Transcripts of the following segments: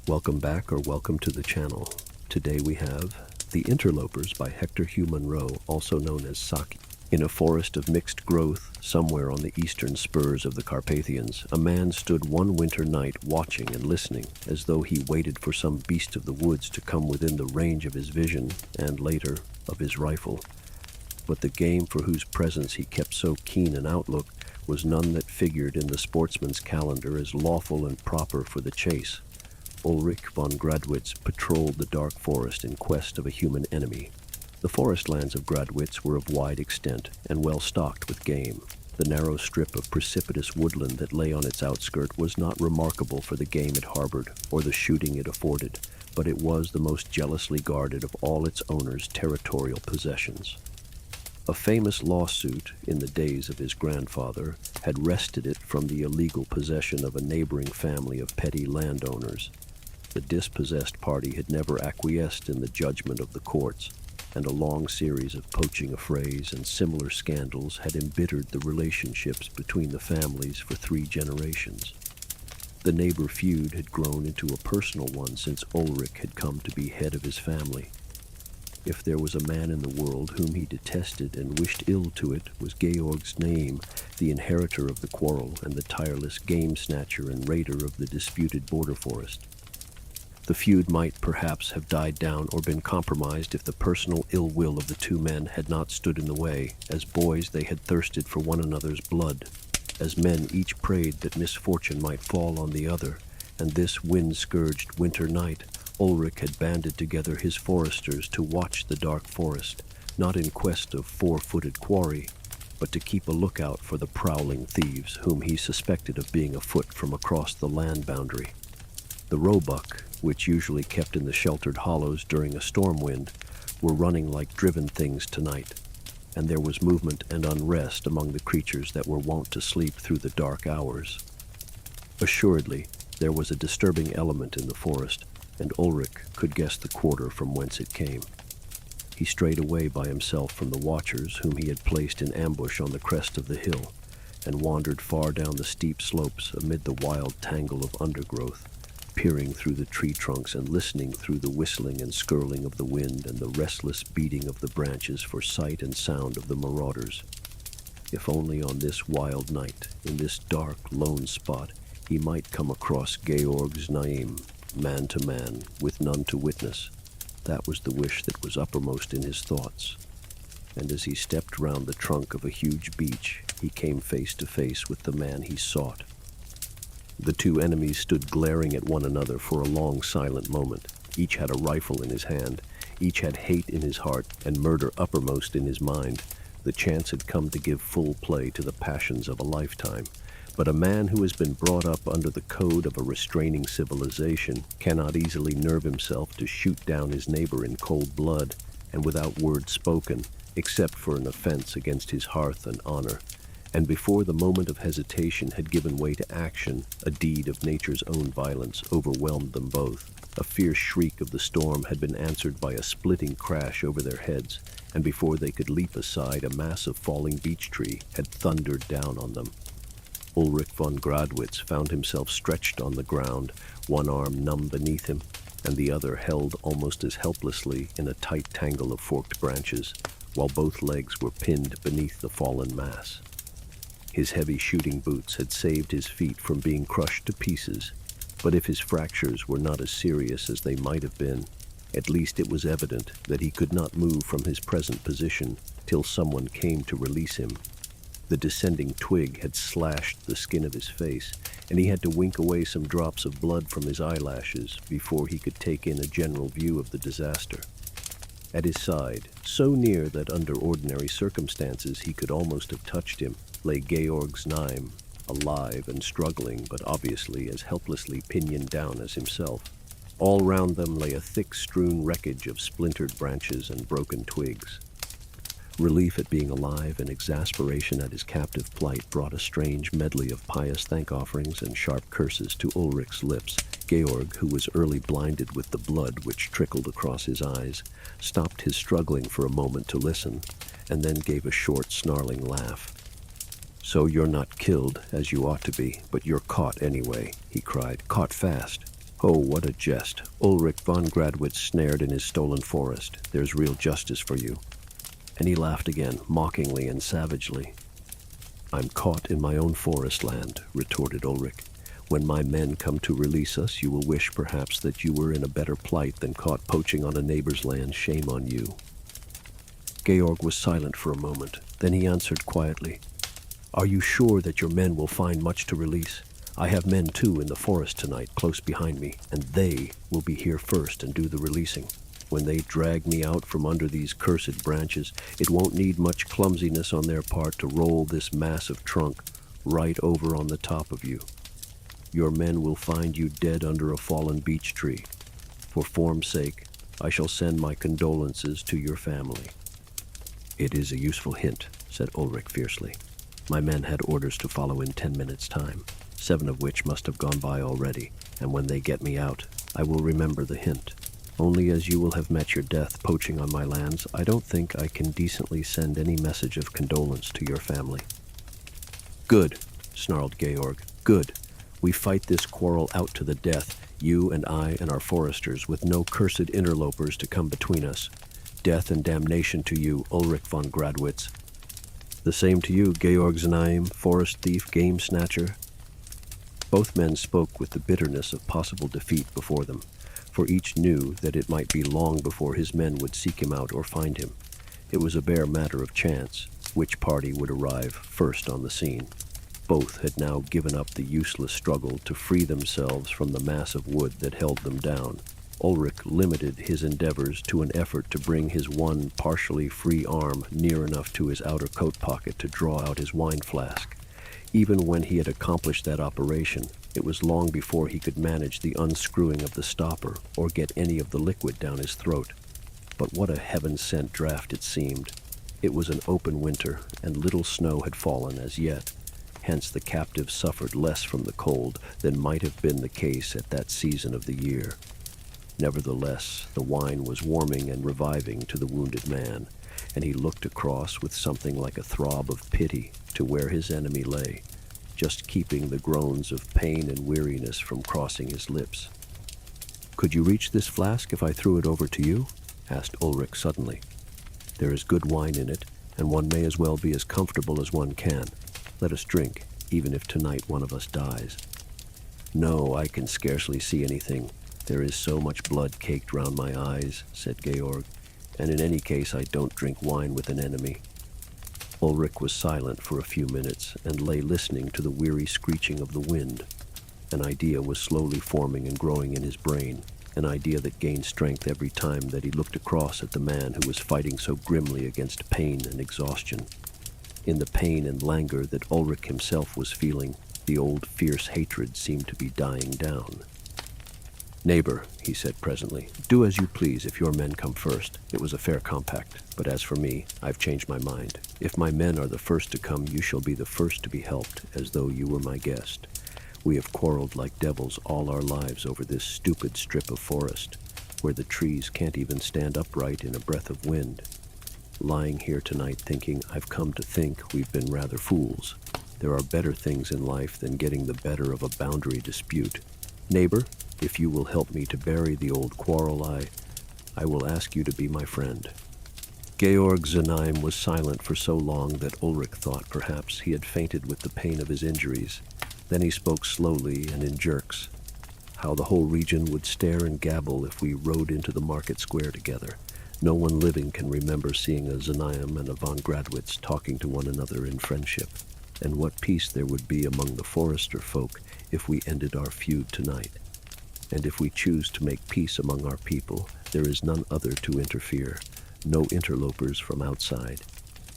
Welcome back or welcome to the channel. Today we have The Interlopers by Hector Hugh Munro, also known as Saki. In a forest of mixed growth, somewhere on the eastern spurs of the Carpathians, a man stood one winter night watching and listening, as though he waited for some beast of the woods to come within the range of his vision, and later, of his rifle. But the game for whose presence he kept so keen an outlook was none that figured in the sportsman's calendar as lawful and proper for the chase. Ulrich von Gradwitz patrolled the dark forest in quest of a human enemy. The forest lands of Gradwitz were of wide extent and well stocked with game. The narrow strip of precipitous woodland that lay on its outskirt was not remarkable for the game it harbored or the shooting it afforded, but it was the most jealously guarded of all its owners' territorial possessions. A famous lawsuit in the days of his grandfather had wrested it from the illegal possession of a neighboring family of petty landowners. The dispossessed party had never acquiesced in the judgment of the courts, and a long series of poaching affrays and similar scandals had embittered the relationships between the families for 3 generations. The neighbor feud had grown into a personal one since Ulrich had come to be head of his family. If there was a man in the world whom he detested and wished ill to, it was Georg Znaeym, the inheritor of the quarrel and the tireless game snatcher and raider of the disputed border forest. The feud might perhaps have died down or been compromised if the personal ill will of the 2 men had not stood in the way. As boys they had thirsted for one another's blood. As men each prayed that misfortune might fall on the other, and this wind-scourged winter night Ulrich had banded together his foresters to watch the dark forest, not in quest of 4-footed quarry, but to keep a lookout for the prowling thieves whom he suspected of being afoot from across the land boundary. The roebuck, which usually kept in the sheltered hollows during a storm wind, were running like driven things tonight, and there was movement and unrest among the creatures that were wont to sleep through the dark hours. Assuredly, there was a disturbing element in the forest, and Ulrich could guess the quarter from whence it came. He strayed away by himself from the watchers whom he had placed in ambush on the crest of the hill, and wandered far down the steep slopes amid the wild tangle of undergrowth, peering through the tree trunks and listening through the whistling and skirling of the wind and the restless beating of the branches for sight and sound of the marauders. If only on this wild night, in this dark, lone spot, he might come across Georg Znaeym, man to man, with none to witness. That was the wish that was uppermost in his thoughts. And as he stepped round the trunk of a huge beech, he came face to face with the man he sought. The 2 enemies stood glaring at one another for a long silent moment. Each had a rifle in his hand. Each had hate in his heart and murder uppermost in his mind. The chance had come to give full play to the passions of a lifetime. But a man who has been brought up under the code of a restraining civilization cannot easily nerve himself to shoot down his neighbor in cold blood and without word spoken, except for an offense against his hearth and honor. And before the moment of hesitation had given way to action, a deed of nature's own violence overwhelmed them both. A fierce shriek of the storm had been answered by a splitting crash over their heads, and before they could leap aside, a mass of falling beech tree had thundered down on them. Ulrich von Gradwitz found himself stretched on the ground, one arm numb beneath him, and the other held almost as helplessly in a tight tangle of forked branches, while both legs were pinned beneath the fallen mass. His heavy shooting boots had saved his feet from being crushed to pieces, but if his fractures were not as serious as they might have been, at least it was evident that he could not move from his present position till someone came to release him. The descending twig had slashed the skin of his face, and he had to wink away some drops of blood from his eyelashes before he could take in a general view of the disaster. At his side, so near that under ordinary circumstances he could almost have touched him, lay Georg Znaeym, alive and struggling, but obviously as helplessly pinioned down as himself. All round them lay a thick-strewn wreckage of splintered branches and broken twigs. Relief at being alive and exasperation at his captive plight brought a strange medley of pious thank-offerings and sharp curses to Ulrich's lips. Georg, who was early blinded with the blood which trickled across his eyes, stopped his struggling for a moment to listen, and then gave a short, snarling laugh. "So you're not killed, as you ought to be, but you're caught anyway," he cried. "Caught fast." Oh, what a jest. Ulrich von Gradwitz snared in his stolen forest. There's real justice for you. And he laughed again, mockingly and savagely. I'm caught in my own forest land, retorted Ulrich. When my men come to release us, you will wish perhaps that you were in a better plight than caught poaching on a neighbor's land. Shame on you. Georg was silent for a moment. Then he answered quietly, Are you sure that your men will find much to release? I have men too in the forest tonight, close behind me, and they will be here first and do the releasing. When they drag me out from under these cursed branches, it won't need much clumsiness on their part to roll this massive trunk right over on the top of you. Your men will find you dead under a fallen beech tree. For form's sake, I shall send my condolences to your family. It is a useful hint, said Ulrich fiercely. My men had orders to follow in 10 minutes' time, 7 of which must have gone by already, and when they get me out, I will remember the hint. Only as you will have met your death poaching on my lands, I don't think I can decently send any message of condolence to your family. Good, snarled Georg. Good. We fight this quarrel out to the death, you and I and our foresters, with no cursed interlopers to come between us. Death and damnation to you, Ulrich von Gradwitz. The same to you, Georg Znaeym, forest thief, game snatcher. Both men spoke with the bitterness of possible defeat before them, for each knew that it might be long before his men would seek him out or find him. It was a bare matter of chance which party would arrive first on the scene. Both had now given up the useless struggle to free themselves from the mass of wood that held them down. Ulrich limited his endeavors to an effort to bring his one partially free arm near enough to his outer coat pocket to draw out his wine flask. Even when he had accomplished that operation, it was long before he could manage the unscrewing of the stopper or get any of the liquid down his throat. But what a heaven-sent draught it seemed. It was an open winter, and little snow had fallen as yet. Hence the captive suffered less from the cold than might have been the case at that season of the year. Nevertheless, the wine was warming and reviving to the wounded man, and he looked across with something like a throb of pity to where his enemy lay, just keeping the groans of pain and weariness from crossing his lips. Could you reach this flask if I threw it over to you? Asked Ulrich suddenly. There is good wine in it, and one may as well be as comfortable as one can. Let us drink, even if tonight one of us dies. No, I can scarcely see anything. There is so much blood caked round my eyes, said Georg, and in any case I don't drink wine with an enemy. Ulrich was silent for a few minutes and lay listening to the weary screeching of the wind. An idea was slowly forming and growing in his brain, an idea that gained strength every time that he looked across at the man who was fighting so grimly against pain and exhaustion. In the pain and languor that Ulrich himself was feeling, the old fierce hatred seemed to be dying down. Neighbor, he said presently, do as you please if your men come first. It was a fair compact, but as for me, I've changed my mind. If my men are the first to come, you shall be the first to be helped, as though you were my guest. We have quarreled like devils all our lives over this stupid strip of forest, where the trees can't even stand upright in a breath of wind. Lying here tonight thinking, I've come to think we've been rather fools. There are better things in life than getting the better of a boundary dispute. Neighbor, if you will help me to bury the old quarrel, I will ask you to be my friend. Georg Znaeym was silent for so long that Ulrich thought perhaps he had fainted with the pain of his injuries. Then he spoke slowly and in jerks. How the whole region would stare and gabble if we rode into the market square together. No one living can remember seeing a Znaeym and a von Gradwitz talking to one another in friendship. And what peace there would be among the forester folk if we ended our feud tonight. And if we choose to make peace among our people, there is none other to interfere, no interlopers from outside.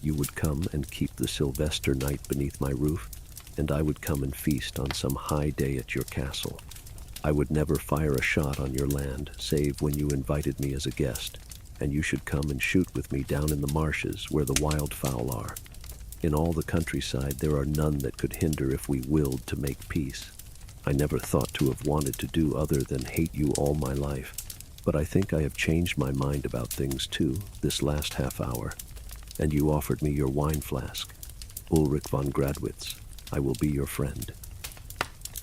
You would come and keep the Sylvester night beneath my roof, and I would come and feast on some high day at your castle. I would never fire a shot on your land, save when you invited me as a guest, and you should come and shoot with me down in the marshes where the wildfowl are. In all the countryside there are none that could hinder if we willed to make peace. I never thought to have wanted to do other than hate you all my life, but I think I have changed my mind about things too, this last half hour, and you offered me your wine flask. Ulrich von Gradwitz, I will be your friend.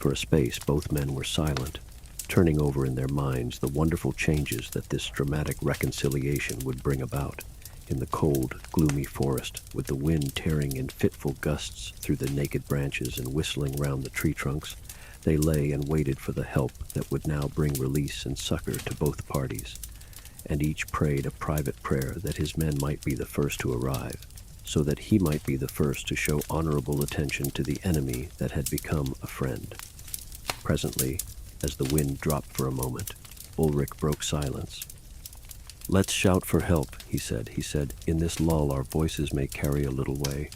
For a space both men were silent. turning over in their minds the wonderful changes that this dramatic reconciliation would bring about. In the cold, gloomy forest, with the wind tearing in fitful gusts through the naked branches and whistling round the tree trunks, they lay and waited for the help that would now bring release and succor to both parties. And each prayed a private prayer that his men might be the first to arrive, so that he might be the first to show honorable attention to the enemy that had become a friend. Presently, as the wind dropped for a moment, Ulrich broke silence. "Let's shout for help," he said. "In this lull our voices may carry a little way."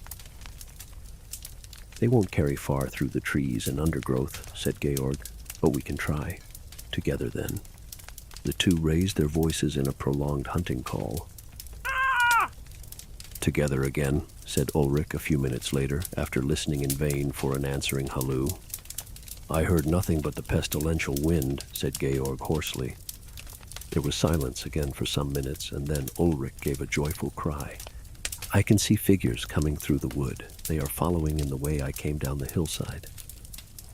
"They won't carry far through the trees and undergrowth," said Georg, "but we can try. Together, then." The two raised their voices in a prolonged hunting call. "Together again," said Ulrich a few minutes later, after listening in vain for an answering halloo. "I heard nothing but the pestilential wind," said Georg hoarsely. There was silence again for some minutes, and then Ulrich gave a joyful cry. "I can see figures coming through the wood. They are following in the way I came down the hillside."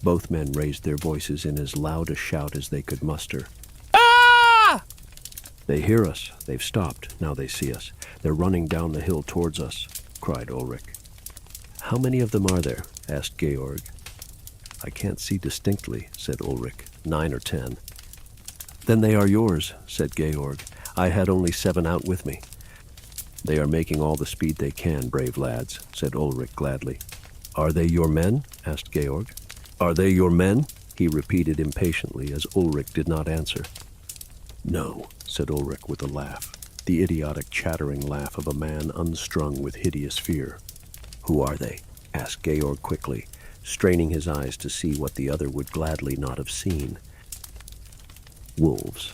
Both men raised their voices in as loud a shout as they could muster. "Ah!" "They hear us. They've stopped. Now they see us. They're running down the hill towards us," cried Ulrich. "How many of them are there?" asked Georg. "I can't see distinctly," said Ulrich. 9 or 10. "Then they are yours," said Georg. "I had only 7 out with me." "They are making all the speed they can, brave lads," said Ulrich gladly. "Are they your men?" asked Georg. "Are they your men?" he repeated impatiently, as Ulrich did not answer. "No," said Ulrich with a laugh, the idiotic chattering laugh of a man unstrung with hideous fear. "Who are they?" asked Georg quickly, straining his eyes to see what the other would gladly not have seen. "Wolves."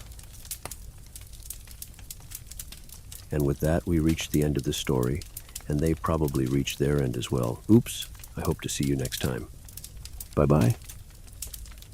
And with that, we reached the end of the story, and they probably reached their end as well. Oops, I hope to see you next time. Bye-bye.